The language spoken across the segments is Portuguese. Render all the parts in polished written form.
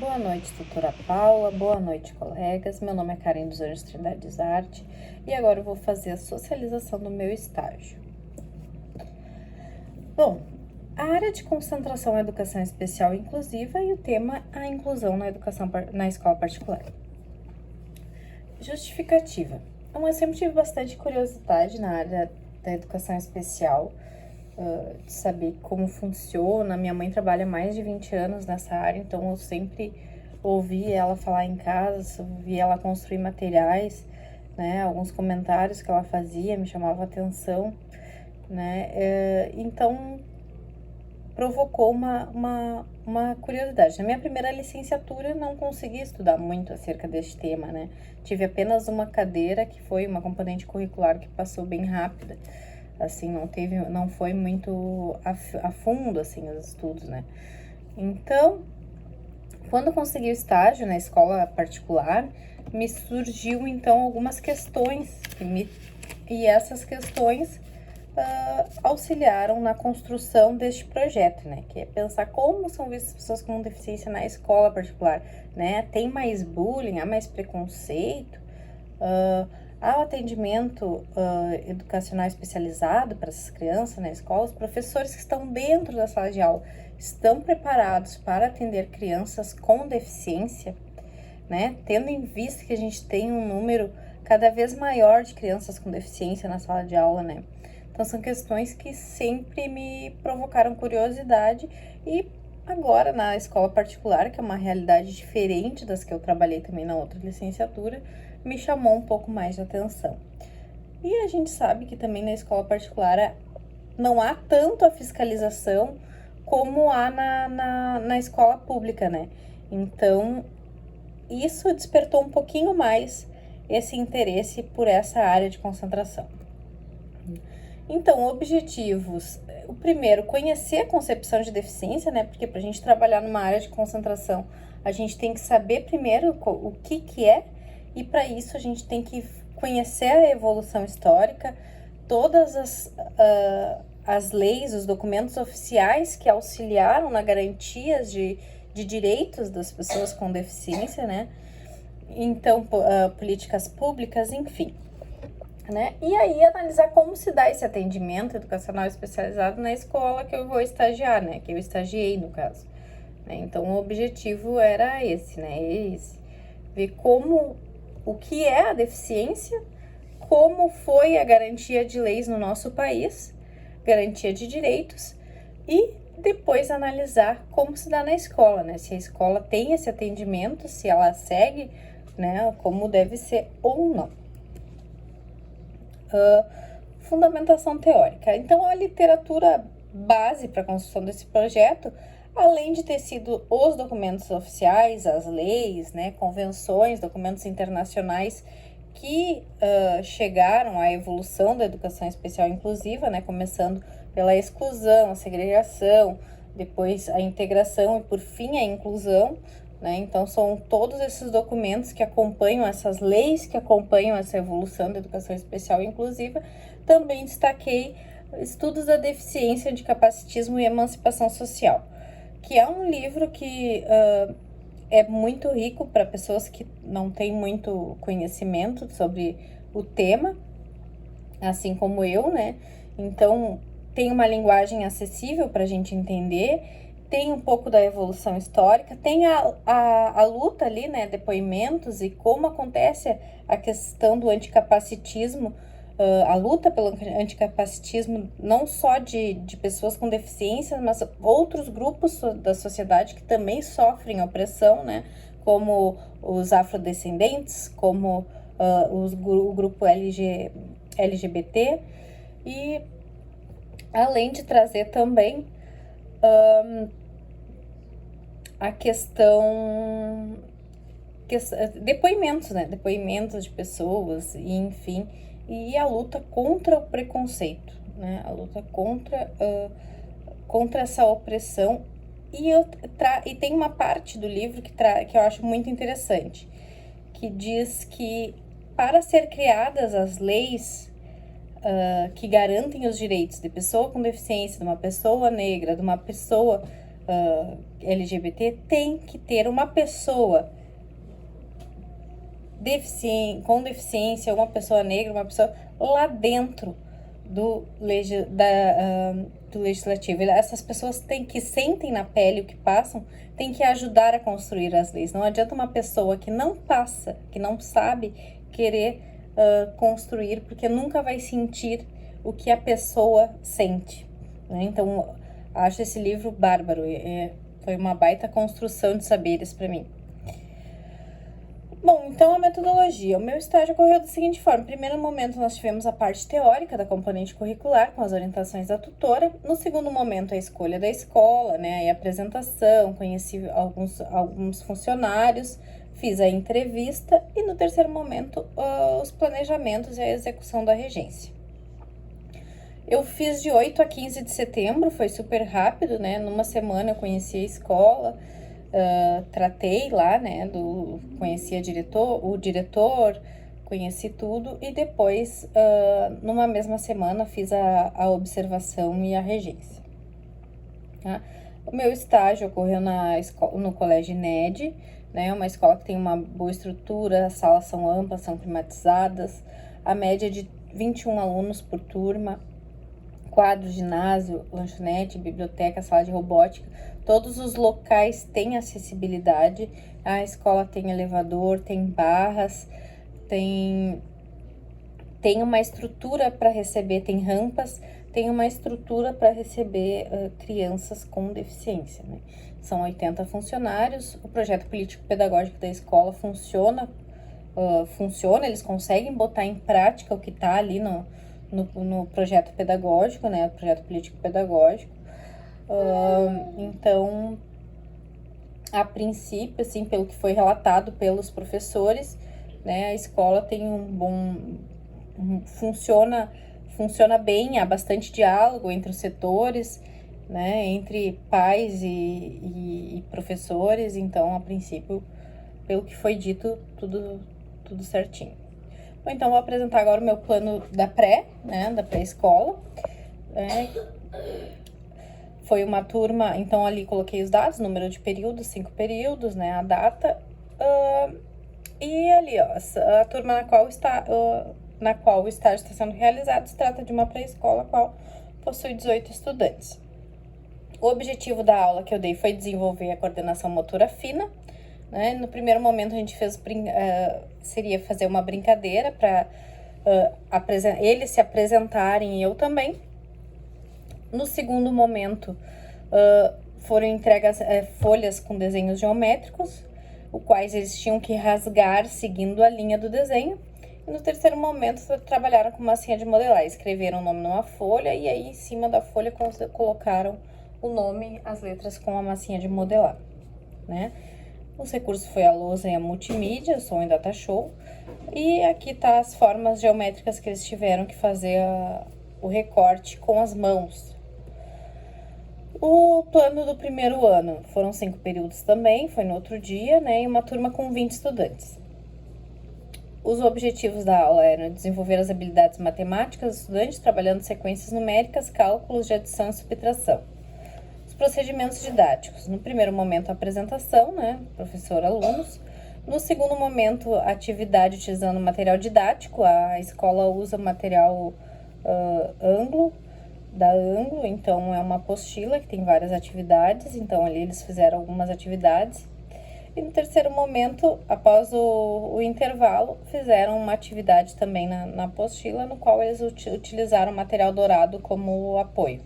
Boa noite, doutora Paula. Boa noite, colegas. Meu nome é Karen dos Anjos Trindade Arte e agora eu vou fazer a socialização do meu estágio. Bom, a área de concentração é a educação especial e inclusiva e o tema a inclusão na escola particular. Justificativa. Então, eu sempre tive bastante curiosidade na área da educação especial, de saber como funciona. Minha mãe trabalha mais de 20 anos nessa área, então eu sempre ouvi ela falar em casa, vi ela construir materiais, né? Alguns comentários que ela fazia me chamavam a atenção, né? Então, provocou uma curiosidade. Na minha primeira licenciatura, eu não consegui estudar muito acerca deste tema, né? Tive apenas uma cadeira, que foi uma componente curricular que passou bem rápida. Assim, não foi muito a fundo, assim, os estudos, né? Então, quando eu consegui o estágio na escola particular, me surgiu, então, algumas questões e essas questões auxiliaram na construção deste projeto, né? Que é pensar como são vistas pessoas com deficiência na escola particular, né? Tem mais bullying, há mais preconceito, há o atendimento educacional especializado para essas crianças na escola. Os professores que estão dentro da sala de aula estão preparados para atender crianças com deficiência, né? Tendo em vista que a gente tem um número cada vez maior de crianças com deficiência na sala de aula, né? Então, são questões que sempre me provocaram curiosidade e agora na escola particular, que é uma realidade diferente das que eu trabalhei também na outra licenciatura, me chamou um pouco mais de atenção. E a gente sabe que também na escola particular não há tanto a fiscalização como há na escola pública, né? Então, isso despertou um pouquinho mais esse interesse por essa área de concentração. Então, objetivos. O primeiro, conhecer a concepção de deficiência, né? Porque para a gente trabalhar numa área de concentração, a gente tem que saber primeiro o que é, e para isso a gente tem que conhecer a evolução histórica, todas as leis, os documentos oficiais que auxiliaram na garantias de direitos das pessoas com deficiência, né? Então, políticas públicas, enfim. Né? E aí analisar como se dá esse atendimento educacional especializado na escola que eu vou estagiar, né? Que eu estagiei, no caso. Né? Então, o objetivo era esse, né? Ver o que é a deficiência, como foi a garantia de leis no nosso país, garantia de direitos, e depois analisar como se dá na escola, né? Se a escola tem esse atendimento, se ela segue, né? Como deve ser ou não. Fundamentação teórica. Então, a literatura base para a construção desse projeto, além de ter sido os documentos oficiais, as leis, né, convenções, documentos internacionais que chegaram à evolução da educação especial inclusiva, né, começando pela exclusão, a segregação, depois a integração e, por fim, a inclusão. Né? Então, são todos esses documentos que acompanham, essas leis que acompanham essa evolução da educação especial e inclusiva. Também destaquei Estudos da Deficiência, Anticapacitismo e Emancipação Social, que é um livro que é muito rico para pessoas que não têm muito conhecimento sobre o tema, assim como eu, né? Então, tem uma linguagem acessível para a gente entender, tem um pouco da evolução histórica, tem a luta ali, né, depoimentos e como acontece a questão do anticapacitismo, a luta pelo anticapacitismo, não só de pessoas com deficiência, mas outros grupos da sociedade que também sofrem opressão, né, como os afrodescendentes, como o grupo LGBT, e além de trazer também a questão depoimentos, né? Depoimentos de pessoas, e enfim, e a luta contra o preconceito, né? A luta contra essa opressão. E tem uma parte do livro que eu acho muito interessante, que diz que para ser criadas as leis que garantem os direitos de pessoa com deficiência, de uma pessoa negra, de uma pessoa LGBT, tem que ter uma pessoa com deficiência, uma pessoa negra, uma pessoa lá dentro do legislativo. Essas pessoas sentem na pele o que passam, têm que ajudar a construir as leis. Não adianta uma pessoa que não passa, que não sabe, querer construir, porque nunca vai sentir o que a pessoa sente, né? Então, acho esse livro bárbaro. Foi uma baita construção de saberes para mim. Bom, então a metodologia. O meu estágio ocorreu da seguinte forma. No primeiro momento, nós tivemos a parte teórica da componente curricular, com as orientações da tutora. No segundo momento, a escolha da escola, né? A apresentação, conheci alguns funcionários, fiz a entrevista. E no terceiro momento, os planejamentos e a execução da regência. Eu fiz de 8 a 15 de setembro, foi super rápido, né? Numa semana eu conheci a escola. Tratei lá, né, conheci o diretor, conheci tudo e depois, numa mesma semana, fiz a observação e a regência. Tá? O meu estágio ocorreu no Colégio INED, né, uma escola que tem uma boa estrutura, as salas são amplas, são climatizadas, a média de 21 alunos por turma, quadro, ginásio, lanchonete, biblioteca, sala de robótica. Todos os locais têm acessibilidade. A escola tem elevador, tem barras, tem uma estrutura para receber, tem rampas, tem uma estrutura para receber crianças com deficiência, né? São 80 funcionários. O projeto político-pedagógico da escola funciona, eles conseguem botar em prática o que está ali no projeto pedagógico, né? O projeto político-pedagógico. Então, a princípio, assim, pelo que foi relatado pelos professores, né, a escola tem funciona bem, há bastante diálogo entre os setores, né, entre pais e professores. Então, a princípio, pelo que foi dito, tudo certinho. Bom, então, vou apresentar agora o meu plano da pré-escola, né. Foi uma turma, então ali coloquei os dados, número de períodos, 5 períodos, né, a data, e ali, ó, a turma na qual o estágio está sendo realizado, se trata de uma pré-escola, a qual possui 18 estudantes. O objetivo da aula que eu dei foi desenvolver a coordenação motora fina, né. No primeiro momento a gente seria fazer uma brincadeira para eles se apresentarem e eu também. No segundo momento, foram entregas folhas com desenhos geométricos, os quais eles tinham que rasgar seguindo a linha do desenho. E no terceiro momento, trabalharam com massinha de modelar, escreveram o nome numa folha e aí em cima da folha colocaram o nome, as letras com a massinha de modelar, né? Os recursos foi a lousa e a multimídia, o som e data show. E aqui tá as formas geométricas que eles tiveram que fazer o recorte com as mãos. O plano do primeiro ano foram 5 períodos também, foi no outro dia, né? E uma turma com 20 estudantes. Os objetivos da aula eram desenvolver as habilidades matemáticas dos estudantes, trabalhando sequências numéricas, cálculos de adição e subtração. Os procedimentos didáticos. No primeiro momento, a apresentação, né? Professor, alunos. No segundo momento, a atividade utilizando material didático. A escola usa material da Anglo, então é uma apostila que tem várias atividades, então ali eles fizeram algumas atividades. E no terceiro momento, após o intervalo, fizeram uma atividade também na apostila, no qual eles utilizaram material dourado como apoio.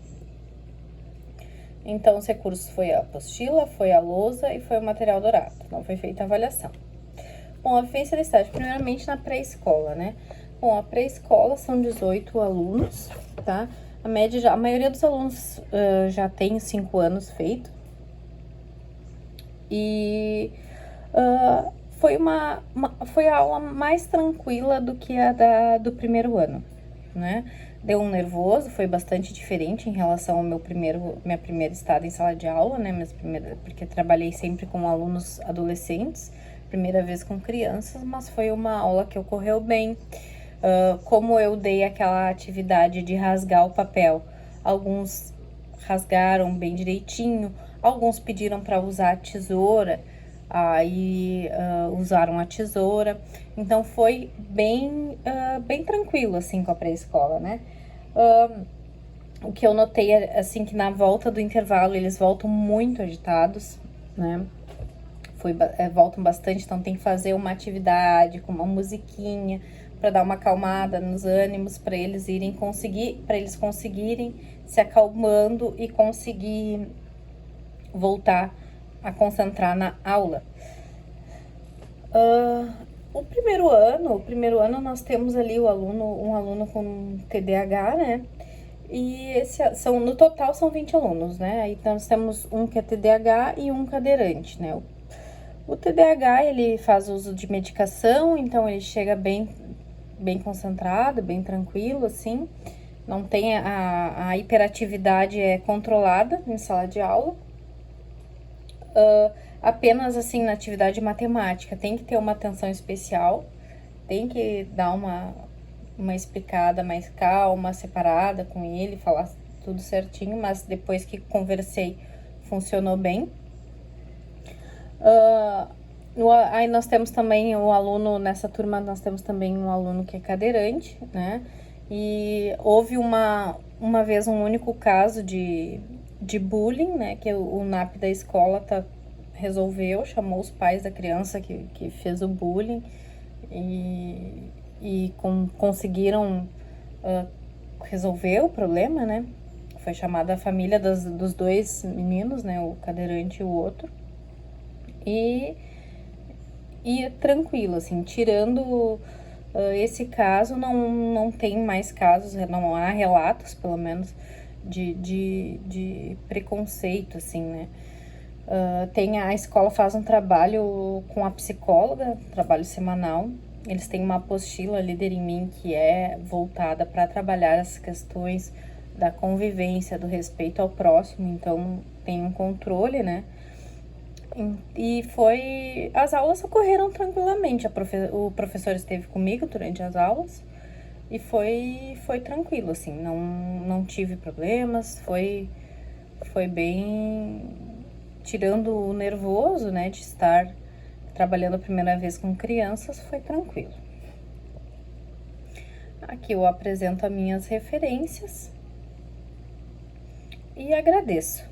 Então, os recursos foi a apostila, foi a lousa e foi o material dourado, não foi feita a avaliação. Bom, a vivência da estágio, primeiramente na pré-escola, né? Bom, a pré-escola são 18 alunos, tá? A maioria dos alunos já tem 5 anos feito. E foi a aula mais tranquila do que a do primeiro ano, né? Deu um nervoso, foi bastante diferente em relação ao minha primeira estada em sala de aula, né? Porque trabalhei sempre com alunos adolescentes, primeira vez com crianças, mas foi uma aula que ocorreu bem. Como eu dei aquela atividade de rasgar o papel, alguns rasgaram bem direitinho, Alguns pediram para usar a tesoura, aí usaram a tesoura. Então foi bem tranquilo, assim, com a pré-escola, né? O que eu notei é, assim, que na volta do intervalo eles voltam muito agitados, né? Voltam bastante, então tem que fazer uma atividade com uma musiquinha para dar uma acalmada nos ânimos, para eles conseguirem se acalmando e conseguir voltar a concentrar na aula. O primeiro ano nós temos ali um aluno com TDAH, né? E no total são 20 alunos, né? Aí nós temos um que é TDAH e um cadeirante, né? O TDAH, ele faz uso de medicação, então ele chega bem concentrado, bem tranquilo, assim. Não tem a hiperatividade é controlada em sala de aula. Apenas, assim, na atividade matemática, tem que ter uma atenção especial, tem que dar uma explicada mais calma, separada com ele, falar tudo certinho, mas depois que conversei, funcionou bem. Aí nós temos também um aluno, nessa turma nós temos também um aluno que é cadeirante, né? E houve uma vez um único caso de bullying, né? Que o NAP da escola resolveu, chamou os pais da criança que fez o bullying e conseguiram resolver o problema, né? Foi chamada a família dos dois meninos, né? O cadeirante e o outro. E tranquilo, assim, tirando esse caso, não tem mais casos, não há relatos, pelo menos, de preconceito, assim, né? A escola faz um trabalho com a psicóloga, trabalho semanal. Eles têm uma apostila, Líder em Mim, que é voltada para trabalhar as questões da convivência, do respeito ao próximo, então tem um controle, né? E as aulas ocorreram tranquilamente. O professor esteve comigo durante as aulas e foi tranquilo, assim, não tive problemas, foi bem, tirando o nervoso, né, de estar trabalhando a primeira vez com crianças, foi tranquilo. Aqui eu apresento as minhas referências e agradeço.